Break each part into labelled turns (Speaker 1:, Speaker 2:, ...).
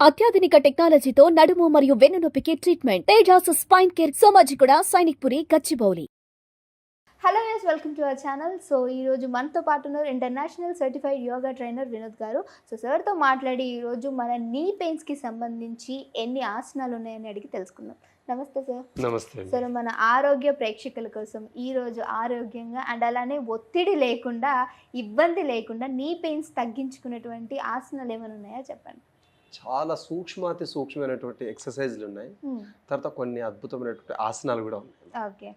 Speaker 1: అత్యాధునిక టెక్నాలజీతో నడుము మరియు వెన్నునొప్పికి treatment Tejas spine care Somajiguda Sainikpuri Gachibowli.
Speaker 2: Hello yes welcome to our channel. So ఈరోజు మనతో పాటు ఉన్నారు international certified yoga trainer Vinod గారు. సో సార్తో మాట్లాడి ఈరోజు మన నీ పెయిన్స్కి సంబంధించి ఎన్ని ఆసనాలు ఉన్నాయని అడిగి తెలుసుకుందాం. నమస్తే సార్.
Speaker 3: నమస్తే.
Speaker 2: సార్, మన ఆరోగ్య ప్రేక్షకుల కోసం ఈరోజు ఆరోగ్యంగా అండ్ అలానే ఒత్తిడి లేకుండా, ఇబ్బంది లేకుండా నీ పెయిన్స్ తగ్గించుకునేటువంటి ఆసనాలు ఏమైనా ఉన్నాయా చెప్పండి.
Speaker 3: చాలా సూక్ష్మాతి సూక్ష్మమైనటువంటి ఎక్సర్సైజ్లు ఉన్నాయి. తర్వాత కొన్ని అద్భుతమైనటువంటి ఆసనాలు కూడా ఉన్నాయి.
Speaker 2: ఓకే.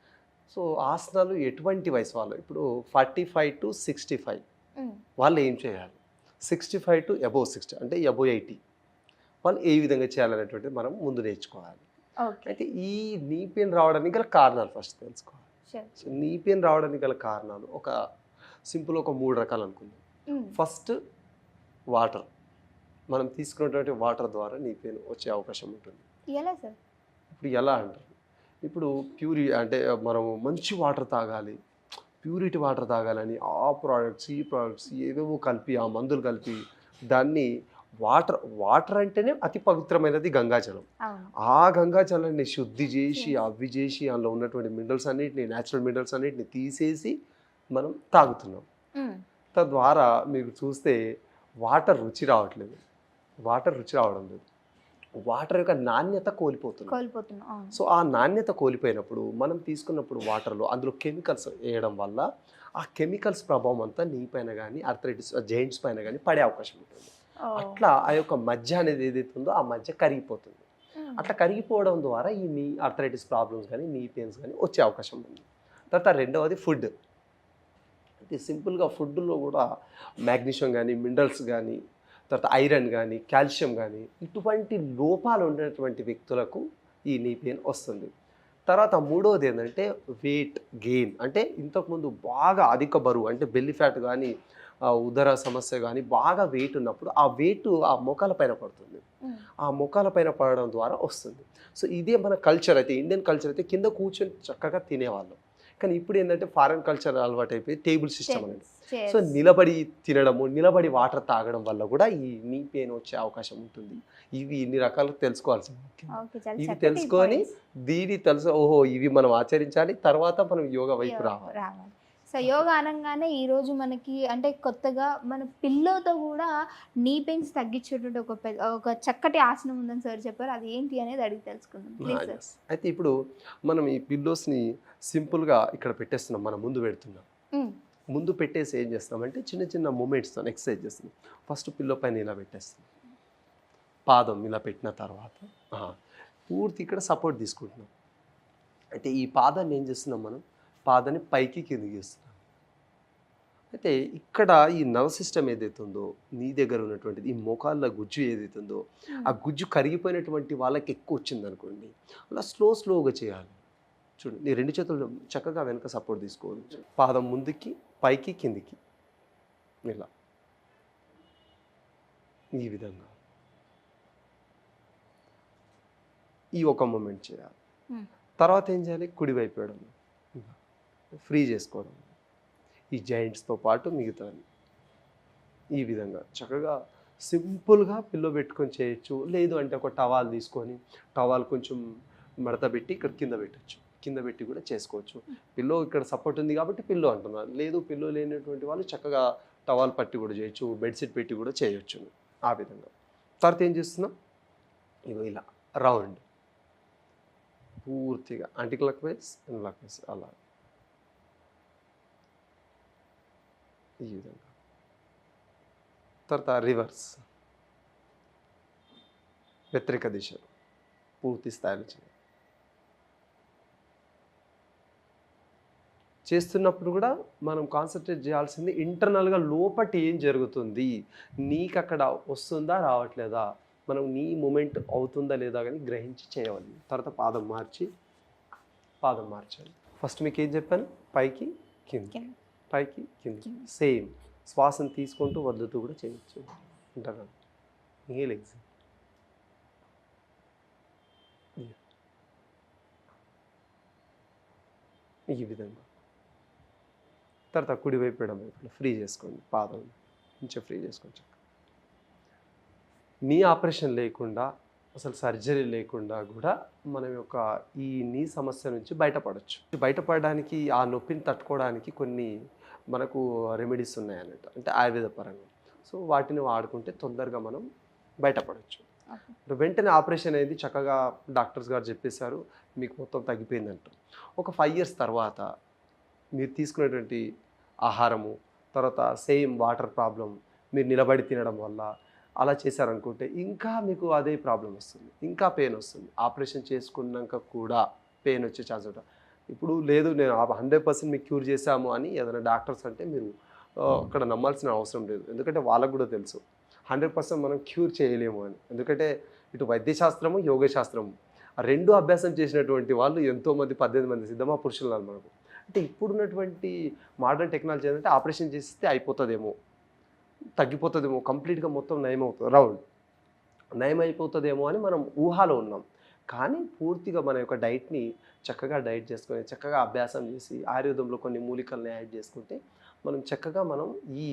Speaker 3: సో ఆసనాలు ఎటువంటి వయసు వాళ్ళు, ఇప్పుడు 45 to 65 వాళ్ళు ఏం చేయాలి, 65 to above 60 అంటే above 80 వాళ్ళు ఏ విధంగా చేయాలనేటువంటిది మనం ముందు నేర్చుకోవాలి. అయితే ఈ నీ పెయిన్ రావడానికి గల కారణాలు ఫస్ట్ తెలుసుకోవాలి. సో నీ పెయిన్ రావడానికి గల కారణాలు ఒక సింపుల్ ఒక 3 రకాలు అనుకుందాం. ఫస్ట్ వాటర్, మనం తీసుకున్నటువంటి వాటర్ ద్వారా నీ పెయిన్ వచ్చే అవకాశం ఉంటుంది.
Speaker 2: ఎలా సార్?
Speaker 3: ఇప్పుడు ఎలా అంటారు, ఇప్పుడు అంటే మనము మంచి వాటర్ తాగాలి, ప్యూరిటీ వాటర్ తాగాలని ఆ ప్రోడక్ట్స్ ఈ ప్రోడక్ట్స్ ఏవేవో కలిపి ఆ మందులు కలిపి దాన్ని వాటర్ అంటేనే అతి పవిత్రమైనది గంగాజలం. ఆ గంగాజలాన్ని శుద్ధి చేసి అవి చేసి అందులో ఉన్నటువంటి మినరల్స్ అన్నిటిని, న్యాచురల్ మినరల్స్ అన్నిటిని తీసేసి మనం తాగుతున్నాం. తద్వారా మీరు చూస్తే వాటర్ రుచి రావట్లేదు, వాటర్ రుచి రావడం లేదు, వాటర్ యొక్క నాణ్యత కోల్పోతున్నాం. సో ఆ నాణ్యత కోల్పోయినప్పుడు మనం తీసుకున్నప్పుడు వాటర్లో అందులో కెమికల్స్ వేయడం వల్ల ఆ కెమికల్స్ ప్రభావం అంతా నీ పైన కానీ ఆర్థరైటిస్ జాయింట్స్ పైన కానీ పడే అవకాశం ఉంటుంది. అట్లా ఆ యొక్క మధ్య అనేది ఏదైతే ఉందో ఆ మధ్య కరిగిపోతుంది. అట్లా కరిగిపోవడం ద్వారా ఈ నీ ఆర్థరైటిస్ ప్రాబ్లమ్స్ కానీ నీ పెయిన్స్ కానీ వచ్చే అవకాశం ఉంది. తర్వాత రెండవది ఫుడ్. అయితే సింపుల్గా ఫుడ్లో కూడా మ్యాగ్నీషియం కానీ మినరల్స్ కానీ తర్వాత ఐరన్ కానీ కాల్షియం కానీ ఇటువంటి లోపాలు ఉన్నటువంటి వ్యక్తులకు ఈ నీ పెయిన్ వస్తుంది. తర్వాత మూడవది ఏంటంటే వెయిట్ గెయిన్, అంటే ఇంతకుముందు బాగా అధిక బరువు అంటే బెల్లీ ఫ్యాట్ కానీ ఉదర సమస్య కానీ బాగా వెయిట్ ఉన్నప్పుడు ఆ వెయిట్ ఆ మోకాల పైన పడుతుంది, ఆ మోకాల పైన పడడం ద్వారా వస్తుంది. సో ఇదే మన కల్చర్. అయితే ఇండియన్ కల్చర్ అయితే కింద కూర్చొని చక్కగా తినేవాళ్ళం, కానీ ఇప్పుడు ఏంటంటే ఫారెన్ కల్చర్ అలవాటు అయిపోయి టేబుల్ సిస్టమ్ అనేది. సో నిలబడి తినడము, నిలబడి వాటర్ తాగడం వల్ల కూడా ఈ నీ పెయిన్ వచ్చే అవకాశం ఉంటుంది. ఇవి ఇన్ని రకాలు తెలుసుకోవాల్సింది. ఇవి తెలుసుకొని దీని ఓహో ఇవి మనం ఆచరించాలి, తర్వాత మనం యోగా వైపు రావాలి.
Speaker 2: సో యోగా అనగానే ఈరోజు మనకి అంటే కొత్తగా మన పిల్లోతో కూడా నీ పెయిన్స్ తగ్గించేటువంటి ఒక చక్కటి ఆసనం ఉందని సార్ చెప్పారు. అది ఏంటి అనేది అడిగి తెలుసుకుందాం.
Speaker 3: అయితే ఇప్పుడు మనం ఈ పిల్లోస్ని సింపుల్గా ఇక్కడ పెట్టేస్తున్నాం, మనం ముందు పెడుతున్నాం. ముందు పెట్టేసి ఏం చేస్తామంటే చిన్న చిన్న మూమెంట్స్తో ఎక్సర్సైజ్ చేస్తున్నాం. ఫస్ట్ పిల్లో పైన ఇలా పెట్టేస్తాం, పాదం ఇలా పెట్టిన తర్వాత పూర్తి ఇక్కడ సపోర్ట్ తీసుకుంటున్నాం. అయితే ఈ పాదాన్ని ఏం చేస్తున్నాం, మనం పాదాన్ని పైకి కిందికి చేస్తున్నాం. అయితే ఇక్కడ ఈ నర్వ్ సిస్టమ్ ఏదైతే ఉందో నీ దగ్గర ఉన్నటువంటిది, ఈ మోకాళ్ళ గుజ్జు ఏదైతే ఉందో ఆ గుజ్జు కరిగిపోయినటువంటి వాళ్ళకి ఎక్కువ వచ్చింది అనుకోండి, అలా స్లోగా చేయాలి. చూడండి, నీ 2 చేతులు చక్కగా వెనక సపోర్ట్ తీసుకోవచ్చు. పాదం ముందుకి పైకి కిందికి ఇలా ఈ విధంగా ఈ ఒక మూమెంట్ చేయాలి. తర్వాత ఏం చేయాలి, కుడివైపు వేయడం, ఫ్రీ చేసుకోవడం, ఈ జాయింట్స్తో పాటు మిగతా ఈ విధంగా చక్కగా సింపుల్గా పిల్లో పెట్టుకొని చేయొచ్చు. లేదు అంటే ఒక టవాల్ తీసుకొని టవాల్ కొంచెం మడత పెట్టి ఇక్కడ కింద పెట్టచ్చు, కింద పెట్టి కూడా చేసుకోవచ్చు. పిల్లో ఇక్కడ సపోర్ట్ ఉంది కాబట్టి పిల్లో అంటున్నారు, లేదు పిల్లో లేనటువంటి వాళ్ళు చక్కగా టవాల్ పట్టి కూడా చేయొచ్చు, బెడ్షీట్ పెట్టి కూడా చేయొచ్చు. ఆ విధంగా తర్వాత ఏం చేస్తున్నాం, ఇగో ఇలా రౌండ్ పూర్తిగా anti clock wise and clock wise అలా ఈ విధంగా. తర్వాత రివర్స్ వ్యతిరేక దిశలో పూర్తి స్థాయిలో చేస్తున్నప్పుడు కూడా మనం కాన్సన్ట్రేట్ చేయాల్సింది ఇంటర్నల్గా లోపటి ఏం జరుగుతుంది, నీకు అక్కడ వస్తుందా రావట్లేదా, మనం నీ మూమెంట్ అవుతుందా లేదా కానీ గ్రహించి చేయాలి. తర్వాత పాదం మార్చాలి. ఫస్ట్ మీకు ఏం చెప్పాను, పైకి కింది, పైకి కింది, సేమ్ శ్వాసను తీసుకుంటూ వదులుతూ కూడా చేయొచ్చు. ఇంటర్నల్ నీ లెగ్స్ ఈ విధంగా. తర్వాత కుడివైపు ఎడమవైపు ఫ్రీ చేసుకోండి, పాదం కొంచెం ఫ్రీ చేసుకోండి. నీ ఆపరేషన్ లేకుండా అసలు సర్జరీ లేకుండా కూడా మనం యొక్క ఈ నీ సమస్య నుంచి బయటపడవచ్చు. బయటపడడానికి ఆ నొప్పిని తట్టుకోవడానికి కొన్ని మనకు రెమెడీస్ ఉన్నాయన్నట్టు, అంటే ఆయుర్వేద పరంగా. సో వాటిని వాడుకుంటే తొందరగా మనం బయటపడవచ్చు. వెంటనే ఆపరేషన్ అనేది చక్కగా డాక్టర్స్ గారు చెప్పేశారు, మీకు మొత్తం తగ్గిపోయిందంట. ఒక 5 years తర్వాత మీరు తీసుకునేటువంటి ఆహారము, తర్వాత సేమ్ వాటర్ ప్రాబ్లం, మీరు నిలబడి తినడం వల్ల అలా చేశారనుకుంటే ఇంకా మీకు అదే ప్రాబ్లం వస్తుంది, ఇంకా పెయిన్ వస్తుంది. ఆపరేషన్ చేసుకున్నాక కూడా పెయిన్ వచ్చే ఛాన్స్ ఉంటుంది. ఇప్పుడు లేదు నేను 100% మీకు క్యూర్ చేశాము అని ఏదైనా డాక్టర్స్ అంటే మీరు అక్కడ నమ్మాల్సిన అవసరం లేదు. ఎందుకంటే వాళ్ళకు కూడా తెలుసు 100% మనం క్యూర్ చేయలేము అని. ఎందుకంటే ఇటు వైద్యశాస్త్రము, యోగ శాస్త్రము ఆ రెండు అభ్యాసం చేసినటువంటి వాళ్ళు ఎంతోమంది 18 మంది సిద్ధమా పురుషులు ఉన్నారు మనకు. అంటే ఇప్పుడున్నటువంటి మోడర్న్ టెక్నాలజీ ఏంటంటే ఆపరేషన్ చేస్తే అయిపోతుందేమో, తగ్గిపోతుందేమో, కంప్లీట్గా మొత్తం నయం అయిపోతుందేమో అని మనం ఊహాలో ఉన్నాం. కానీ పూర్తిగా మన యొక్క డైట్ని చక్కగా డైట్ చేసుకొని చక్కగా అభ్యాసం చేసి ఆయుర్వేదంలో కొన్ని మూలికల్ని యాడ్ చేసుకుంటే మనం చక్కగా ఈ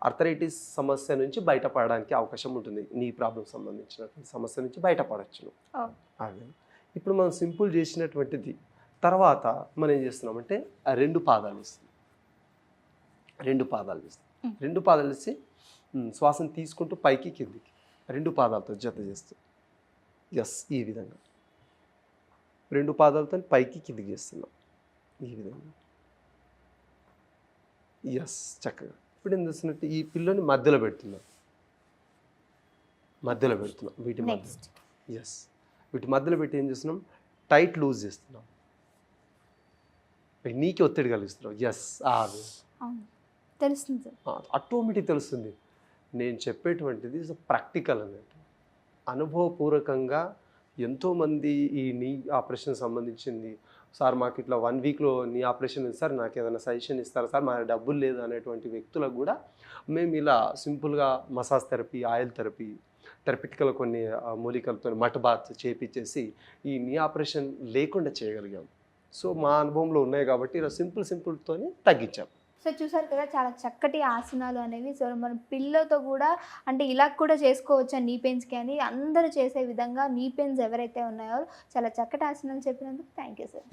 Speaker 3: ఆర్థరైటిస్ సమస్య నుంచి బయటపడడానికి అవకాశం ఉంటుంది. నీ ప్రాబ్లం సంబంధించినటువంటి సమస్య నుంచి బయటపడవచ్చు. అదే ఇప్పుడు మనం సింపుల్ చేసినటువంటిది. తర్వాత మనం ఏం చేస్తున్నామంటే ఆ 2 పాదాలు ఇస్తాం. 2 పాదాలు ఇస్తే శ్వాసను తీసుకుంటూ పైకి కిందికి 2 పాదాలతో జత చేస్తూ ఈ విధంగా 2 పాదాలతో పైకి కిందికి చేస్తున్నాం ఈ విధంగా. చక్కగా ఇప్పుడు ఏం చేస్తున్నట్టు ఈ పిల్లని మధ్యలో పెడుతున్నాం. వీటి మధ్య వీటి మధ్యలో పెట్టి ఏం చేస్తున్నాం, టైట్ లూజ్ చేస్తున్నాం. నీకు ఒత్తిడి కలిగిస్తున్నాం.
Speaker 2: తెలుస్తుంది,
Speaker 3: ఆటోమేటిక్ తెలుస్తుంది. నేను చెప్పేటువంటిది ప్రాక్టికల్ అన్నట్టు, అనుభవపూర్వకంగా. ఎంతోమంది ఈ నీ ఆపరేషన్ సంబంధించింది, సార్ మాకు ఇట్లా 1 weekలో నీ ఆపరేషన్ ఉంది సార్, నాకు ఏదైనా సజెషన్ ఇస్తారా సార్, మా డబ్బులు లేదు అనేటువంటి వ్యక్తులకు కూడా మేము ఇలా సింపుల్గా మసాజ్ థెరపీ, ఆయిల్ థెరపిటికల్ కొన్ని మూలికలతో మట్ బాత్ చేపించేసి ఈ నీ ఆపరేషన్ లేకుండా చేయగలిగాం. సో మా అనుభవంలో ఉన్నాయి కాబట్టి ఇలా సింపుల్తోనే తగ్గించాం.
Speaker 2: సో చూసారు కదా, చాలా చక్కటి ఆసనాలు అనేవి. సో మనం పిల్లలతో కూడా అంటే ఇలా కూడా చేసుకోవచ్చా నీ పెయిన్స్కి అని అందరూ చేసే విధంగా నీ పెయిన్స్ ఎవరైతే ఉన్నాయో చాలా చక్కటి ఆసనాలు చెప్పినందుకు థ్యాంక్ యూ సార్.